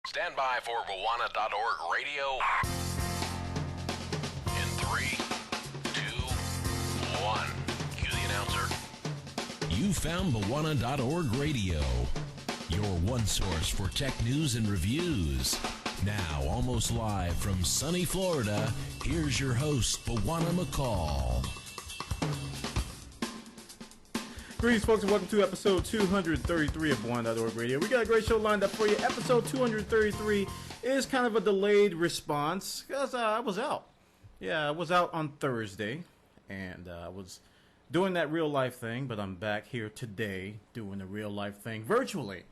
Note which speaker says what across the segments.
Speaker 1: Stand by for Bwana.org radio. In 3, 2, 1. Cue the announcer.
Speaker 2: You found Bwana.org radio, your one source for tech news and reviews. Now, almost live from sunny Florida, here's your host, Bwana McCall.
Speaker 3: Greetings, folks, and welcome to episode 233 of Bwana.org Radio. We got a great show lined up for you. Episode 233 is kind of a delayed response because I was out. Yeah, I was out on Thursday, and I was doing that real-life thing, but I'm back here today doing the real-life thing virtually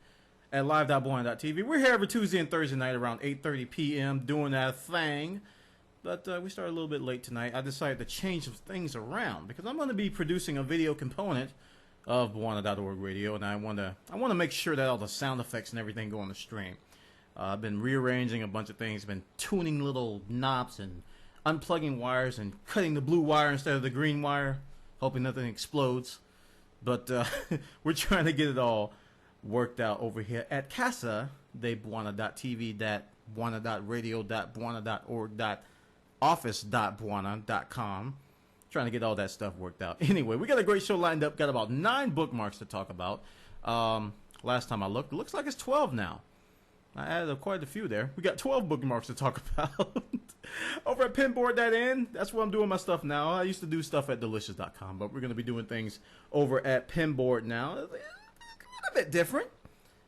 Speaker 3: at live.bwana.tv. We're here every Tuesday and Thursday night around 8:30 p.m. doing that thing. But we started a little bit late tonight. I decided to change some things around because I'm going to be producing a video component of Bwana.org Radio, and I want to make sure that all the sound effects and everything go on the stream. I've been rearranging a bunch of things, been tuning little knobs and unplugging wires and cutting the blue wire instead of the green wire, hoping nothing explodes. But we're trying to get it all worked out over here at Casa de Bwana.tv, Bwana.radio, Bwana.org, office.bwana.com. Trying to get all that stuff worked out. Anyway, we got a great show lined up. Got about 9 bookmarks to talk about. Last time I looked, it looks like it's 12 now. I added quite a few there. We got 12 bookmarks to talk about. Over at pinboard.in, that's where I'm doing my stuff now. I used to do stuff at delicious.com, but we're going to be doing things over at Pinboard now. A bit different.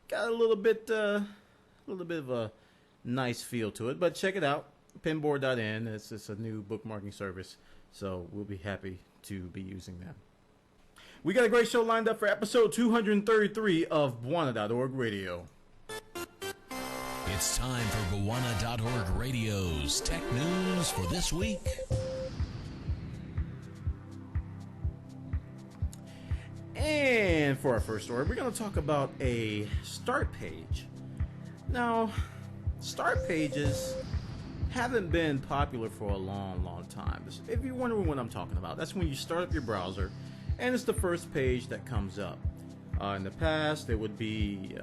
Speaker 3: Got a little bit of a nice feel to it, but check it out. Pinboard.in. It's a new bookmarking service. So we'll be happy to be using that. We got a great show lined up for episode 233 of Bwana.org Radio.
Speaker 2: It's time for Bwana.org Radio's tech news for this week.
Speaker 3: And for our first story, we're going to talk about a start page. Now, start pages haven't been popular for a long time. If you're wondering what I'm talking about, that's when you start up your browser and it's the first page that comes up. In the past, it would be,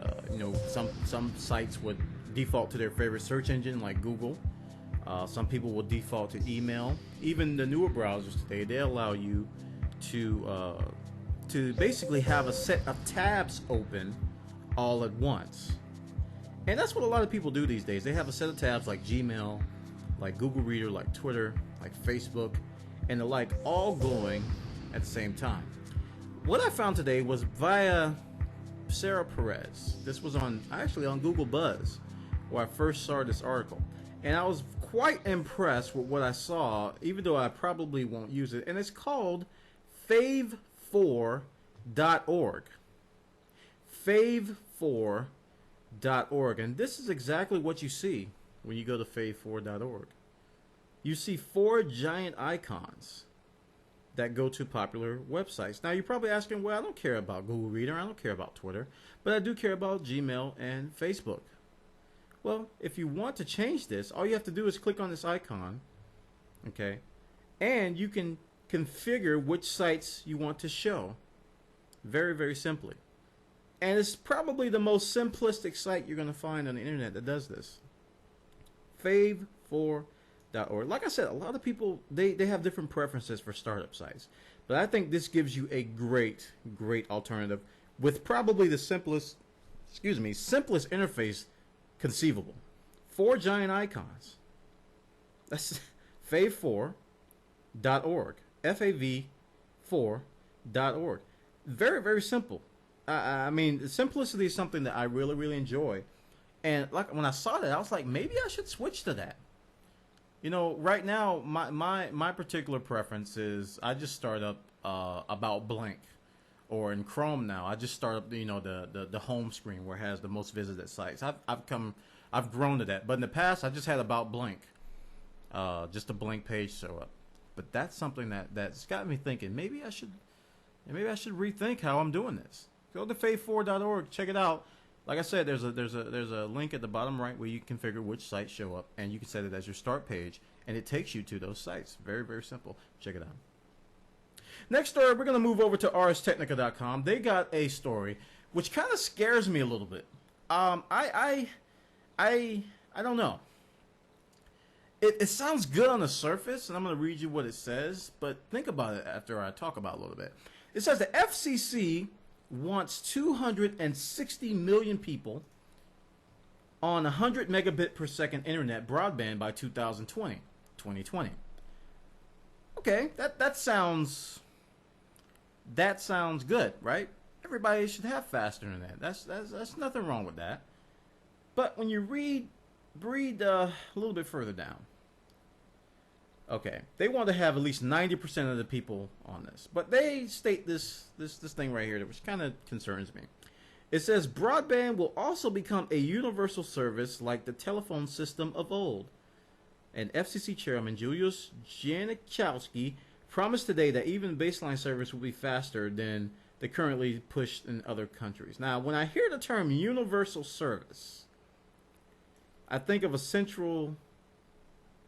Speaker 3: some sites would default to their favorite search engine like Google. Some people will default to email. Even the newer browsers today, they allow you to basically have a set of tabs open all at once. And that's what a lot of people do these days. They have a set of tabs like Gmail, like Google Reader, like Twitter, like Facebook, and the like, all going at the same time. What I found today was via Sarah Perez. This was actually on Google Buzz, where I first saw this article. And I was quite impressed with what I saw, even though I probably won't use it. And it's called Favfororg.org. Favfororg. And this is exactly what you see when you go to Favfororg.org. You see 4 giant icons that go to popular websites. Now, you're probably asking, well, I don't care about Google Reader, I don't care about Twitter, but I do care about Gmail and Facebook. Well, if you want to change this, all you have to do is click on this icon, okay, and you can configure which sites you want to show very, very simply. And it's probably the most simplistic site you're going to find on the internet that does this. Favfororg.org. Like I said, a lot of people, they have different preferences for startup sites. But I think this gives you a great alternative with probably the simplest interface conceivable. 4 giant icons. That's Favfororg.org. Fav4.org. Very, very simple. I mean, the simplicity is something that I really, really enjoy. And like when I saw that, I was like, maybe I should switch to that. You know, right now, my particular preference is I just start up About Blank, or in Chrome now, I just start up the home screen where it has the most visited sites. I've grown to that, but in the past I just had About Blank, just a blank page show up. But that's something that's got me thinking maybe I should rethink how I'm doing this. Go to Favfororg.org, check it out. Like I said, there's a link at the bottom right where you can configure which sites show up, and you can set it as your start page, and it takes you to those sites. Very, very simple. Check it out. Next story, we're going to move over to ArsTechnica.com. They got a story which kind of scares me a little bit. I I don't know. It sounds good on the surface, and I'm going to read you what it says, but think about it after I talk about it a little bit. It says the FCC wants 260 million people on 100 megabit per second internet broadband by 2020. Okay, that sounds good, right? Everybody should have fast internet. That's nothing wrong with that. But when you read a little bit further down, okay, they want to have at least 90% of the people on this, but they state this thing right here, which kind of concerns me. It says broadband will also become a universal service like the telephone system of old. And FCC Chairman Julius Janikowski promised today that even baseline service will be faster than the currently pushed in other countries. Now, when I hear the term universal service, I think of a central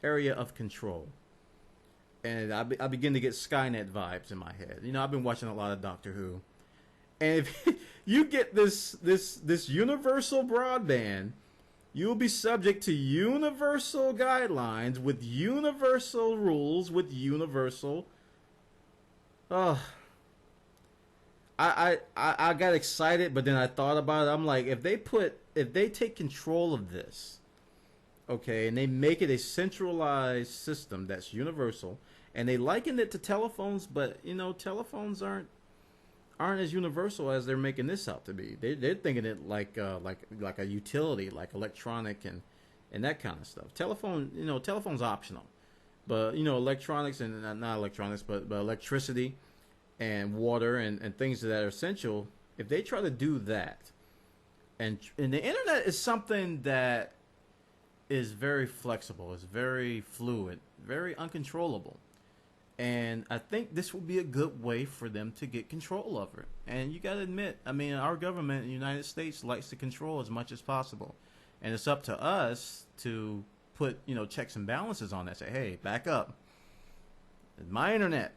Speaker 3: area of control. And I begin to get Skynet vibes in my head. You know, I've been watching a lot of Doctor Who. And if you get this universal broadband, you'll be subject to universal guidelines with universal rules with universal. I got excited, but then I thought about it. I'm like, if they take control of this, okay, and they make it a centralized system that's universal, and they liken it to telephones, but you know, telephones aren't as universal as they're making this out to be. They're thinking it like a utility, like electronic and that kind of stuff. Telephone's optional, but you know, electronics and not electronics, but electricity and water and things that are essential. If they try to do that, and the internet is something that is very flexible, is very fluid, very uncontrollable. And I think this will be a good way for them to get control over it. And you got to admit, I mean, our government in the United States likes to control as much as possible. And it's up to us to put, you know, checks and balances on that. Say, hey, back up. It's my internet.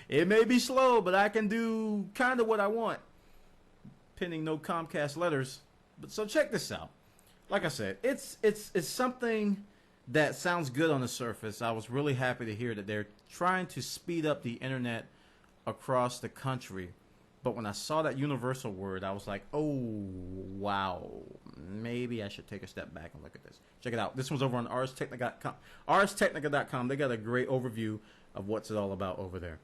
Speaker 3: It may be slow, but I can do kind of what I want. Pending no Comcast letters. But so check this out. Like I said, it's something that sounds good on the surface. I was really happy to hear that they're trying to speed up the internet across the country. But when I saw that universal word, I was like, oh, wow. Maybe I should take a step back and look at this. Check it out. This one's over on arstechnica.com. Arstechnica.com. They got a great overview of what's it all about over there.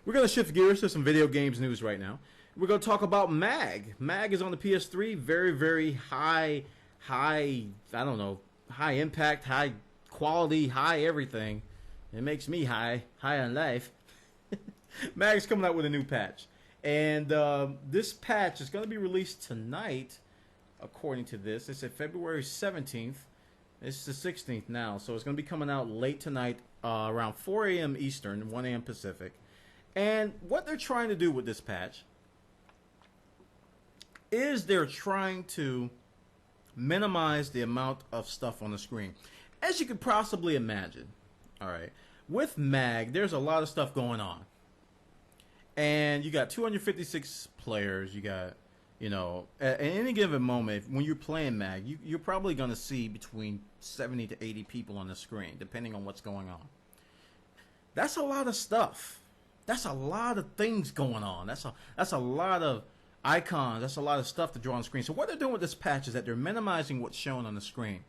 Speaker 3: We're going to shift gears to some video games news right now. We're going to talk about MAG. MAG is on the PS3. Very, very high, I don't know, high impact, high quality, high everything. It makes me high on life. MAG's coming out with a new patch. And this patch is going to be released tonight, according to this. It said February 17th. It's the 16th now, so it's going to be coming out late tonight, around 4 a.m. Eastern, 1 a.m. Pacific. And what they're trying to do with this patch is they're trying to minimize the amount of stuff on the screen. As you could possibly imagine, all right, with MAG, there's a lot of stuff going on. And you got 256 players. You got, you know, at any given moment, when you're playing MAG, you're probably going to see between 70 to 80 people on the screen, depending on what's going on. That's a lot of stuff. That's a lot of things going on. That's a lot of icons. That's a lot of stuff to draw on the screen. So what they're doing with this patch is that they're minimizing what's shown on the screen.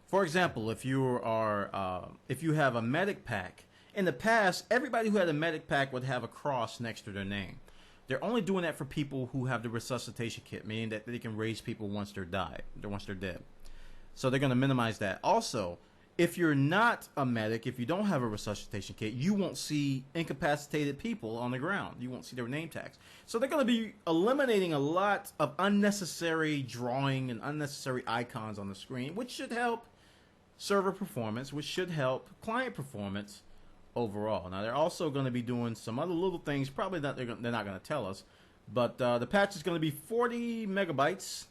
Speaker 3: For example, if you have a medic pack, in the past, everybody who had a medic pack would have a cross next to their name. They're only doing that for people who have the resuscitation kit, meaning that they can raise people once they're dead. So they're going to minimize that. Also, if you're not a medic, if you don't have a resuscitation kit, you won't see incapacitated people on the ground. You won't see their name tags. So they're going to be eliminating a lot of unnecessary drawing and unnecessary icons on the screen, which should help server performance, which should help client performance overall. Now, they're also going to be doing some other little things. Probably not, they're not going to tell us. But the patch is going to be 40 megabytes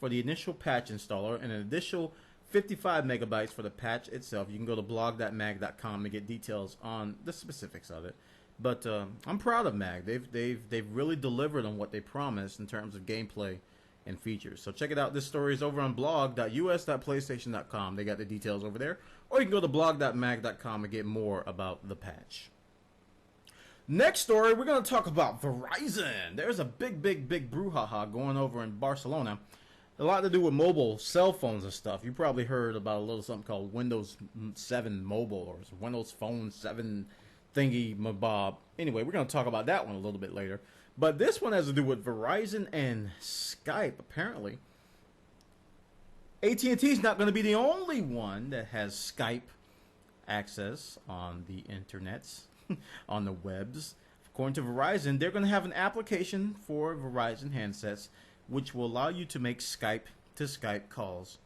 Speaker 3: for the initial patch installer and an additional 55 megabytes for the patch itself. You can go to blog.mag.com to get details on the specifics of it. But I'm proud of MAG. They've really delivered on what they promised in terms of gameplay and features. So check it out. This story is over on blog.us.playstation.com. They got the details over there. Or you can go to blog.mag.com and get more about the patch. Next story, we're going to talk about Verizon. There's a big brouhaha going over in Barcelona. A lot to do with mobile cell phones and stuff. You probably heard about a little something called Windows 7 Mobile or Windows Phone 7 thingy mabob. Anyway, we're going to talk about that one a little bit later. But this one has to do with Verizon and Skype, apparently. AT&T is not going to be the only one that has Skype access on the internets, on the webs. According to Verizon, they're going to have an application for Verizon handsets which will allow you to make Skype-to-Skype calls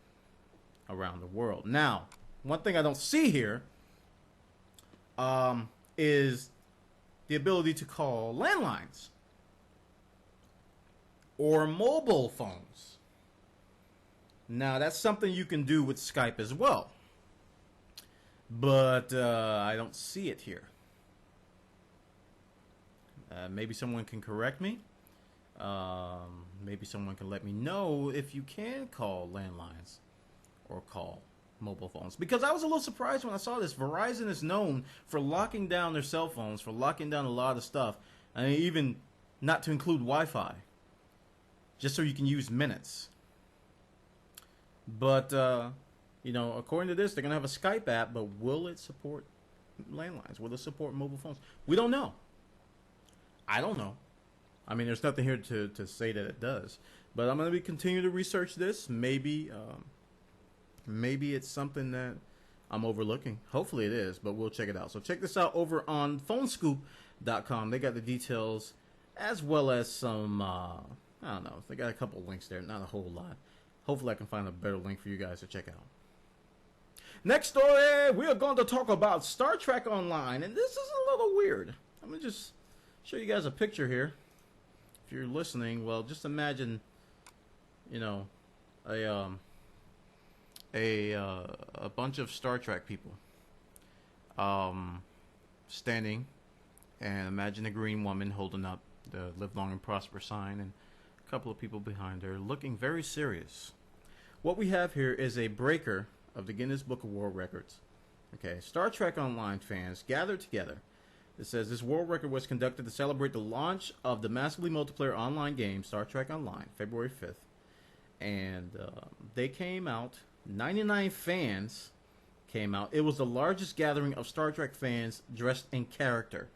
Speaker 3: around the world. Now, one thing I don't see here is the ability to call landlines or mobile phones. Now, that's something you can do with Skype as well. But I don't see it here. Maybe someone can correct me. Maybe someone can let me know if you can call landlines or call mobile phones. Because I was a little surprised when I saw this. Verizon is known for locking down their cell phones, for locking down a lot of stuff. And even not to include Wi-Fi. Just so you can use minutes. But, you know, according to this, they're going to have a Skype app, but will it support landlines? Will it support mobile phones? We don't know. I don't know. I mean, there's nothing here to say that it does. But I'm going to continue to research this. Maybe it's something that I'm overlooking. Hopefully it is, but we'll check it out. So check this out over on phonescoop.com. They got the details as well as some... I don't know. They got a couple links there, not a whole lot. Hopefully I can find a better link for you guys to check out. Next story, we are going to talk about Star Trek Online. And this is a little weird. I'm going to just show you guys a picture here. If you're listening, well, just imagine, you know, a bunch of Star Trek people standing, and imagine a green woman holding up the Live Long and Prosper sign, and a couple of people behind her looking very serious. What we have here is a breaker of the Guinness Book of World Records. Okay, Star Trek Online fans gathered together. It says this world record was conducted to celebrate the launch of the massively multiplayer online game Star Trek Online, February 5th. And they came out, 99 fans came out. It was the largest gathering of Star Trek fans dressed in character,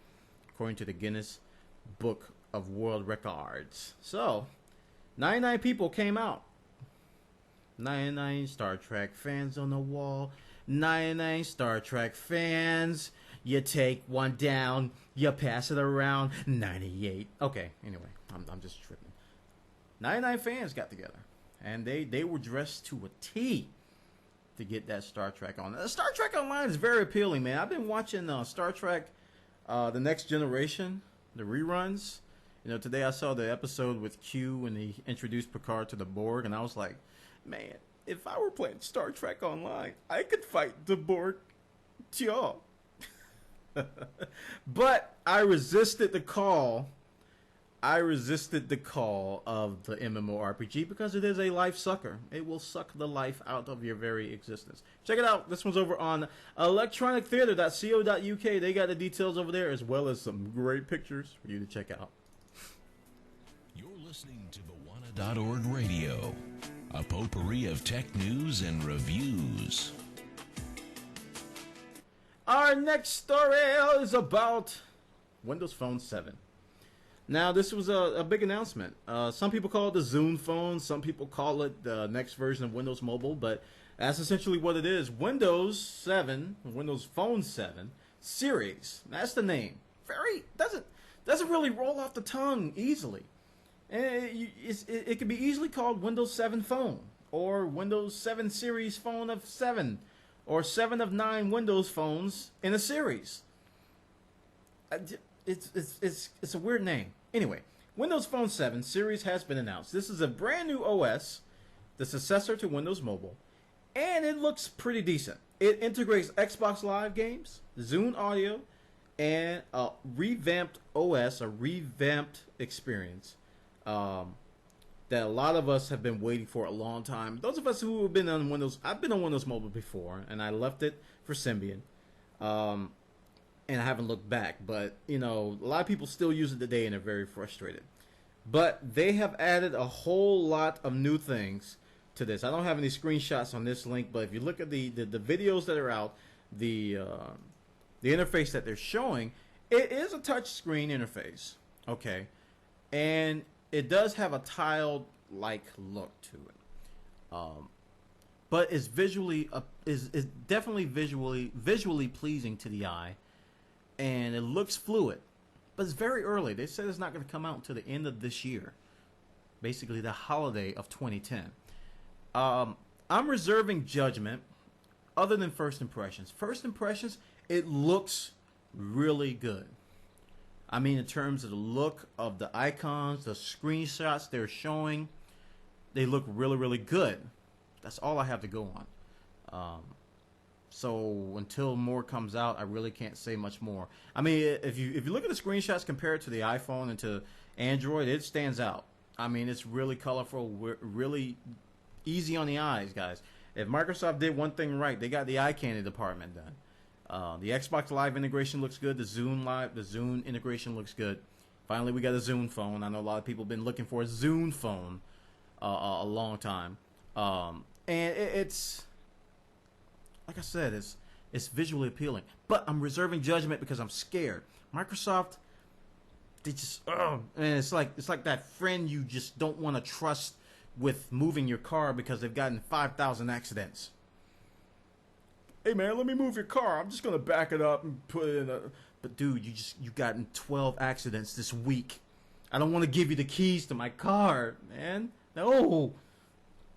Speaker 3: according to the Guinness Book of World Records. So, 99 people came out. 99 Star Trek fans on the wall. 99 Star Trek fans. You take one down, you pass it around. 98. Okay, anyway, I'm just tripping. 99 fans got together, and they were dressed to a T to get that Star Trek on. Star Trek Online is very appealing, man. I've been watching Star Trek The Next Generation, the reruns. You know, today I saw the episode with Q when he introduced Picard to the Borg, and I was like, man, if I were playing Star Trek Online, I could fight the Borg. Tja. But I resisted the call. I resisted the call of the MMORPG because it is a life sucker. It will suck the life out of your very existence. Check it out. This one's over on electronictheater.co.uk. They got the details over there as well as some great pictures for you to check out.
Speaker 2: You're listening to Bawana.org Radio, a potpourri of tech news and reviews.
Speaker 3: Our next story is about Windows Phone 7. Now, this was a big announcement. Some people call it the Zune phone. Some people call it the next version of Windows Mobile. But that's essentially what it is. Windows 7, Windows Phone 7 series. That's the name. Doesn't really roll off the tongue easily. And it can be easily called Windows 7 Phone. Or Windows 7 Series Phone of 7. Or 7 of 9 Windows phones in a series. It's a weird name. Anyway, Windows Phone 7 series has been announced. This is a brand new OS, the successor to Windows Mobile, and it looks pretty decent. It integrates Xbox Live games, Zune audio, and a revamped OS, a revamped experience that that a lot of us have been waiting for a long time. Those of us who have been on Windows, I've been on Windows Mobile before, and I left it for Symbian, and I haven't looked back. But you know, a lot of people still use it today, and they're very frustrated. But they have added a whole lot of new things to this. I don't have any screenshots on this link, but if you look at the videos that are out, the interface that they're showing, it is a touch screen interface, okay, and it does have a tiled-like look to it, but it's visually is definitely visually pleasing to the eye, and it looks fluid. But it's very early. They said it's not going to come out until the end of this year, basically the holiday of 2010. I'm reserving judgment other than first impressions. First impressions, it looks really good. I mean, in terms of the look of the icons, the screenshots they're showing, they look really, really good. That's all I have to go on. So until more comes out, I really can't say much more. I mean, if you look at the screenshots compared to the iPhone and to Android, it stands out. I mean, it's really colorful, really easy on the eyes, guys. If Microsoft did one thing right, they got the eye candy department done. The Xbox Live integration looks good. The Zune integration looks good. Finally, we got a Zune phone. I know a lot of people have been looking for a Zune phone a long time, and it's. Like I said, it's visually appealing, but I'm reserving judgment because I'm scared. Microsoft, they just and it's like that friend you just don't want to trust with moving your car because they've gotten 5,000 accidents. Hey man, let me move your car. I'm just gonna back it up and put it in a. But dude, you gotten 12 accidents this week. I don't want to give you the keys to my car, man. No,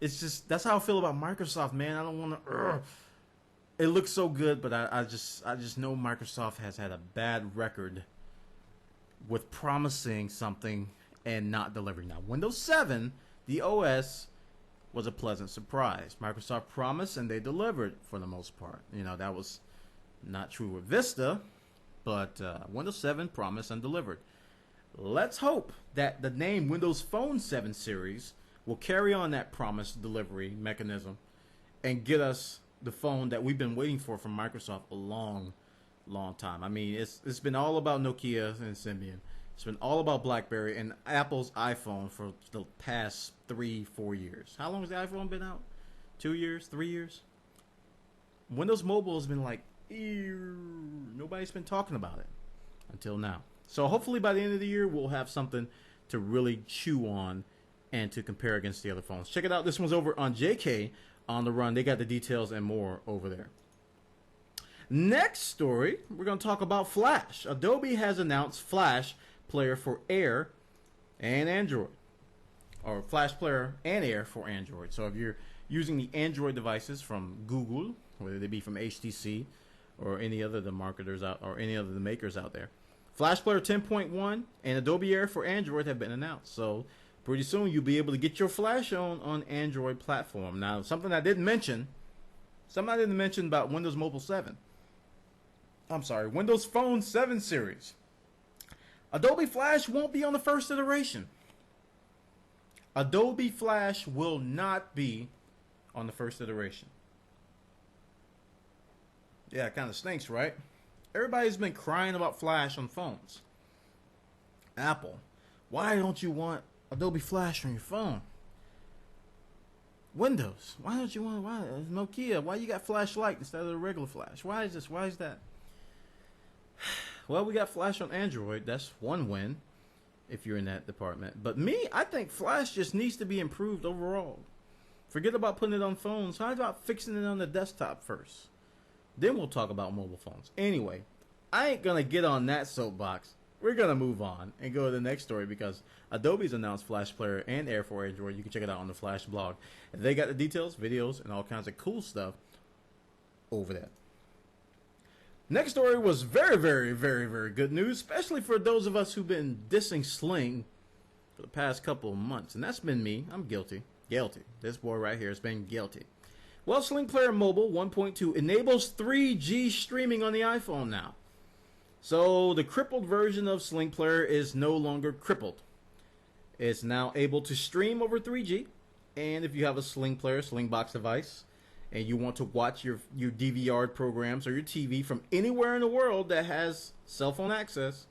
Speaker 3: it's just that's how I feel about Microsoft, man. I don't want to. It looks so good, but I just know Microsoft has had a bad record with promising something and not delivering. Now, Windows 7, the OS, was a pleasant surprise. Microsoft promised and they delivered for the most part. You know, that was not true with Vista, but Windows 7 promised and delivered. Let's hope that the name Windows Phone 7 series will carry on that promised delivery mechanism and get us the phone that we've been waiting for from Microsoft a long time. I mean, it's been all about Nokia and Symbian. It's been all about BlackBerry and Apple's iPhone for the past 3-4 years. How long has the iPhone been out? 2 years? 3 years? Windows Mobile has been like, nobody's been talking about it until now. So hopefully by the end of the year, we'll have something to really chew on and to compare against the other phones. Check it out. This one's over on JK on the Run. They got the details and more over there. Next story, we're going to talk about Flash. Adobe has announced Flash Player for Air and Android, or Flash Player and Air for Android. So if you're using the Android devices from Google, whether they be from HTC or any other of the marketers out or any other of the makers out there, Flash Player 10.1 and Adobe Air for Android have been announced. So pretty soon you'll be able to get your Flash on Android platform. Now, something I didn't mention about Windows Mobile 7. I'm sorry, Windows Phone 7 series. Adobe Flash won't be on the first iteration. Adobe Flash will not be on the first iteration. Yeah, it kind of stinks, right? Everybody's been crying about Flash on phones. Apple, why don't you want Adobe Flash on your phone? Windows, why don't you want, Nokia, why you got Flash Lite instead of the regular Flash? Why is this? Why is that? Well, we got Flash on Android. That's one win if you're in that department. But me, I think Flash just needs to be improved overall. Forget about putting it on phones. How about fixing it on the desktop first? Then we'll talk about mobile phones. Anyway, I ain't going to get on that soapbox. We're going to move on and go to the next story because Adobe's announced Flash Player and Air for Android. You can check it out on the Flash blog. And they got the details, videos, and all kinds of cool stuff over there. Next story was very, very, very, very good news, especially for those of us who've been dissing Sling for the past couple of months. And that's been me. I'm guilty. Guilty. This boy right here has been guilty. Well, Sling Player Mobile 1.2 enables 3G streaming on the iPhone now. So the crippled version of Sling Player is no longer crippled. It's now able to stream over 3G. And if you have a Sling Player, Sling Box device, and you want to watch your DVR programs or your TV from anywhere in the world that has cell phone access,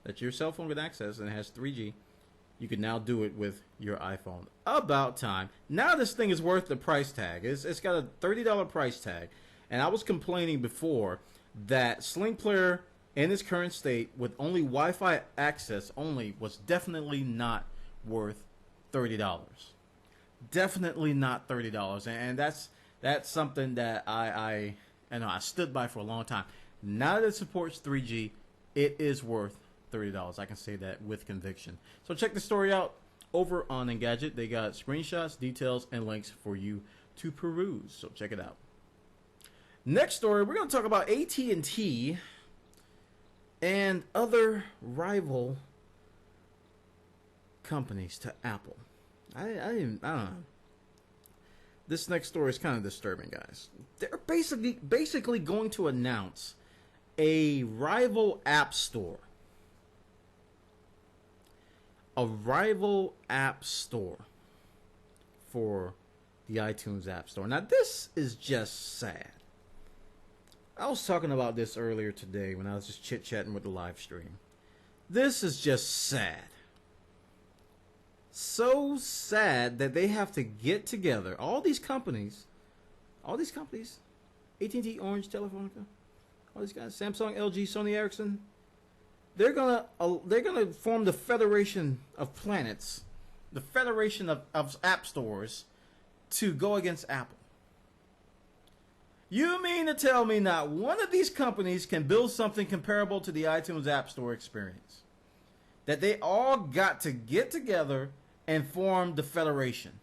Speaker 3: that your cell phone can access and has 3G, you can now do it with your iPhone. About time. Now this thing is worth the price tag. It's got a $30 price tag. And I was complaining before that Sling Player in its current state with only Wi-Fi access only was definitely not worth $30. Definitely not $30. And that's something that I stood by for a long time. Now that it supports 3G, it is worth $30. I can say that with conviction. So check the story out over on Engadget. They got screenshots, details, and links for you to peruse. So check it out. Next story, we're going to talk about AT&T and other rival companies to Apple. I don't know. This next story is kind of disturbing, guys. They're basically going to announce a rival app store. A rival app store for the iTunes App Store. Now, this is just sad. I was talking about this earlier today when I was just chit-chatting with the live stream. This is just sad. So sad that they have to get together. All these companies, AT&T, Orange, Telefonica, all these guys, Samsung, LG, Sony Ericsson, they're gonna form the Federation of Planets, the Federation of App Stores, to go against Apple. You mean to tell me not one of these companies can build something comparable to the iTunes App Store experience? That they all got to get together and form the Federation.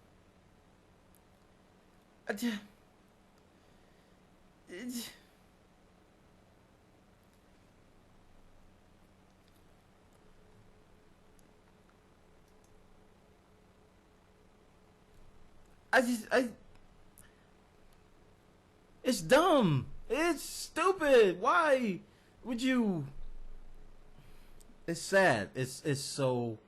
Speaker 3: It's dumb. It's stupid. Why would you? It's sad. It's so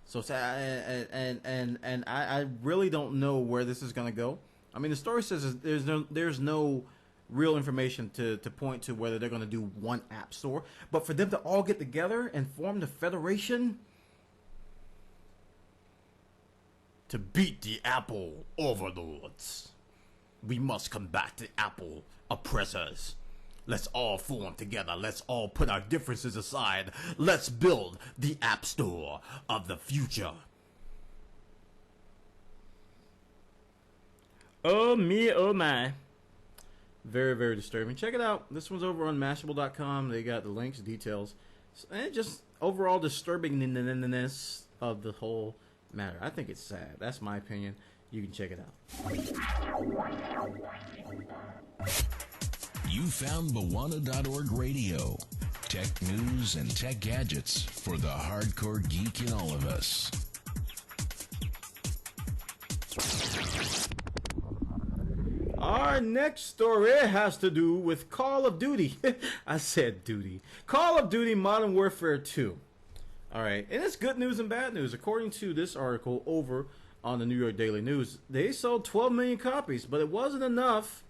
Speaker 3: sad. And I really don't know where this is gonna go. I mean, the story says there's no real information to point to whether they're gonna do one app store, but for them to all get together and form the Federation to beat the Apple overlords. We must combat the Apple oppressors. Let's all form together. Let's all put our differences aside. Let's build the App Store of the future. Oh me, oh my. Very, very disturbing. Check it out. This one's over on Mashable.com. They got the links, details, and just overall disturbingness of the whole matter. I think it's sad. That's my opinion. You can check it out.
Speaker 2: You found Bwana.org Radio. Tech news and tech gadgets for the hardcore geek in all of us.
Speaker 3: Our next story has to do with Call of Duty. I said duty. Call of Duty Modern Warfare 2. Alright, and it's good news and bad news. According to this article over on the New York Daily News, they sold 12 million copies, but it wasn't enough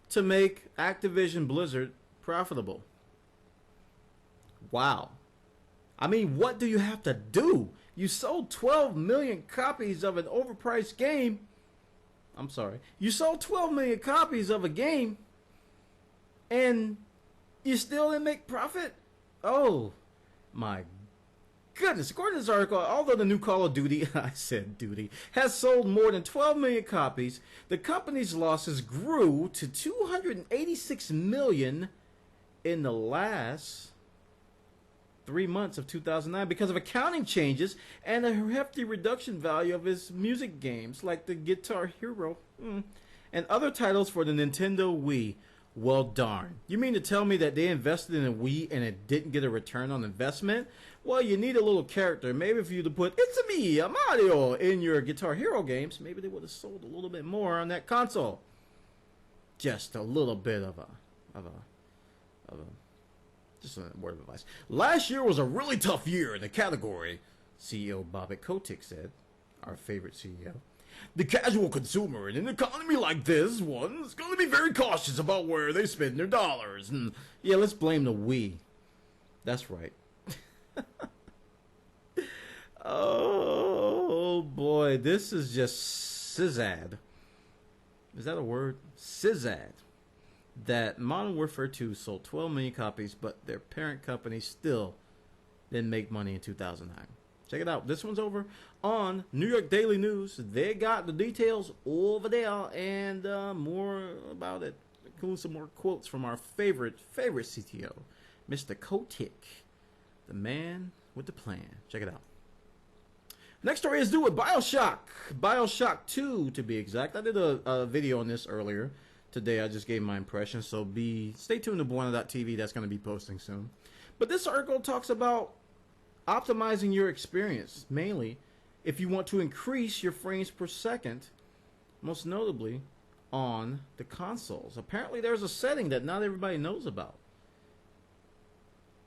Speaker 3: to make Activision Blizzard profitable. Wow. I mean, what do you have to do? You sold 12 million copies of an overpriced game. I'm sorry. You sold 12 million copies of a game and you still didn't make profit? Oh my goodness. According to this article, although the new Call of Duty, I said duty, has sold more than 12 million copies, the company's losses grew to 286 million in the last 3 months of 2009 because of accounting changes and a hefty reduction value of its music games like the Guitar Hero and other titles for the Nintendo Wii. Well, darn. You mean to tell me that they invested in a Wii and it didn't get a return on investment? Well, you need a little character. Maybe for you to put, "It's me, Mario," in your Guitar Hero games, maybe they would have sold a little bit more on that console. Just a little bit of a just a word of advice. Last year was a really tough year in the category, CEO Bobby Kotick said, our favorite CEO. The casual consumer in an economy like this one is going to be very cautious about where they spend their dollars. And yeah, let's blame the we. That's right. Oh boy, this is just sizzad. Is that a word? Sizzad. That Modern Warfare 2 sold 12 million copies, but their parent company still didn't make money in 2009. Check it out. This one's over on New York Daily News. They got the details over there and more about it. Including some more quotes from our favorite CTO, Mr. Kotick, the man with the plan. Check it out. Next story is due with Bioshock. Bioshock 2, to be exact. I did a video on this earlier. Today I just gave my impression, so stay tuned to Buona.tv. That's going to be posting soon. But this article talks about optimizing your experience, mainly if you want to increase your frames per second, most notably on the consoles. Apparently there's a setting that not everybody knows about.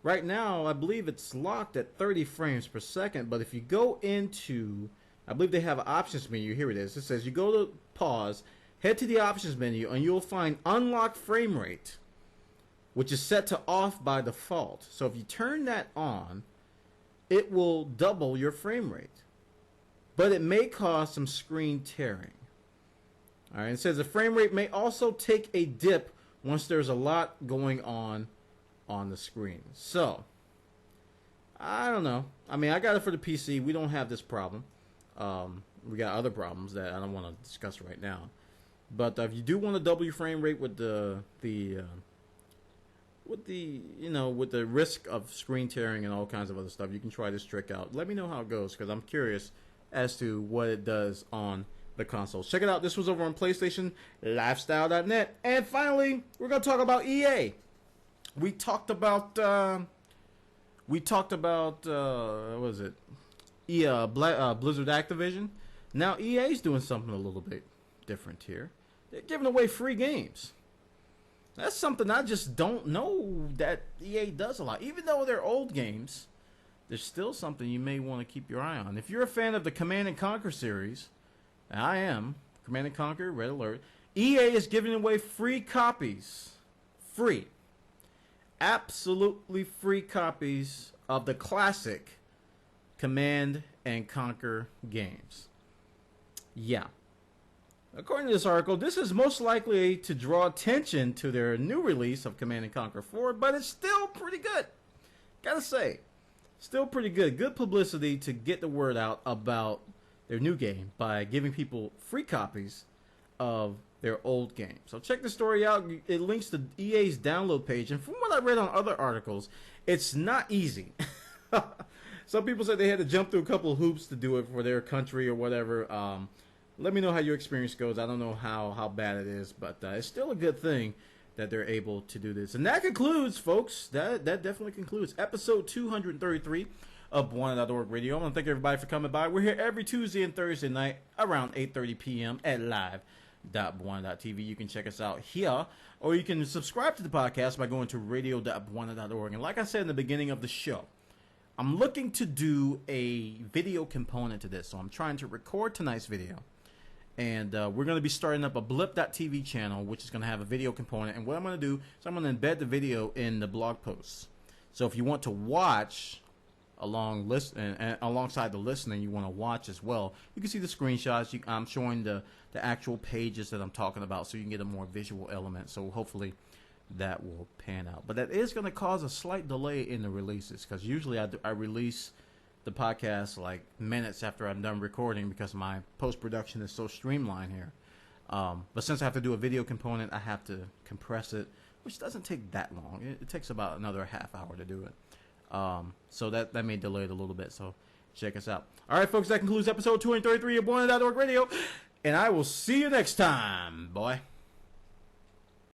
Speaker 3: Right now, I believe it's locked at 30 frames per second, but if you go into, I believe they have an options menu. Here it is. It says you go to pause, head to the options menu, and you'll find unlock frame rate, which is set to off by default. So if you turn that on, it will double your frame rate. But it may cause some screen tearing. All right, it says the frame rate may also take a dip once there's a lot going on the screen. So, I don't know. I mean, I got it for the PC. We don't have this problem. We got other problems that I don't want to discuss right now. But if you do want to double your frame rate with the risk of screen tearing and all kinds of other stuff, you can try this trick out. Let me know how it goes, because I'm curious as to what it does on the consoles. Check it out. This was over on PlayStation Lifestyle.net. And finally, we're going to talk about EA. We talked about what was it? Blizzard Activision. Now EA's doing something a little bit different here. They're giving away free games. That's something I just don't know that EA does a lot. Even though they're old games, there's still something you may want to keep your eye on. If you're a fan of the Command & Conquer series, and I am, Command & Conquer, Red Alert, EA is giving away free copies. Free. Absolutely free copies of the classic Command & Conquer games. Yeah. According to this article, this is most likely to draw attention to their new release of Command & Conquer 4, but it's still pretty good. Gotta say, still pretty good. Good publicity to get the word out about their new game by giving people free copies of their old game. So check the story out. It links to EA's download page, and from what I read on other articles, it's not easy. Some people said they had to jump through a couple of hoops to do it for their country or whatever. Let me know how your experience goes. I don't know how bad it is, but it's still a good thing that they're able to do this. And that concludes, folks. That definitely concludes episode 233 of Buona.org Radio. I want to thank everybody for coming by. We're here every Tuesday and Thursday night around 8:30 p.m. at live.buona.tv. You can check us out here, or you can subscribe to the podcast by going to radio.buona.org. And like I said in the beginning of the show, I'm looking to do a video component to this. So I'm trying to record tonight's video. And we're going to be starting up a blip.tv channel, which is going to have a video component. And what I'm going to do is I'm going to embed the video in the blog posts. So if you want to watch alongside the listening, you want to watch as well, you can see the screenshots. I'm showing the actual pages that I'm talking about, so you can get a more visual element. So hopefully that will pan out. But that is going to cause a slight delay in the releases, because usually I release the podcast like minutes after I'm done recording, because my post-production is so streamlined here. But since I have to do a video component, I have to compress it, which doesn't take that long. It takes about another half hour to do it. So that may delay it a little bit. So check us out. All right, folks, that concludes episode 233 of Buona.org Radio. And I will see you next time, boy.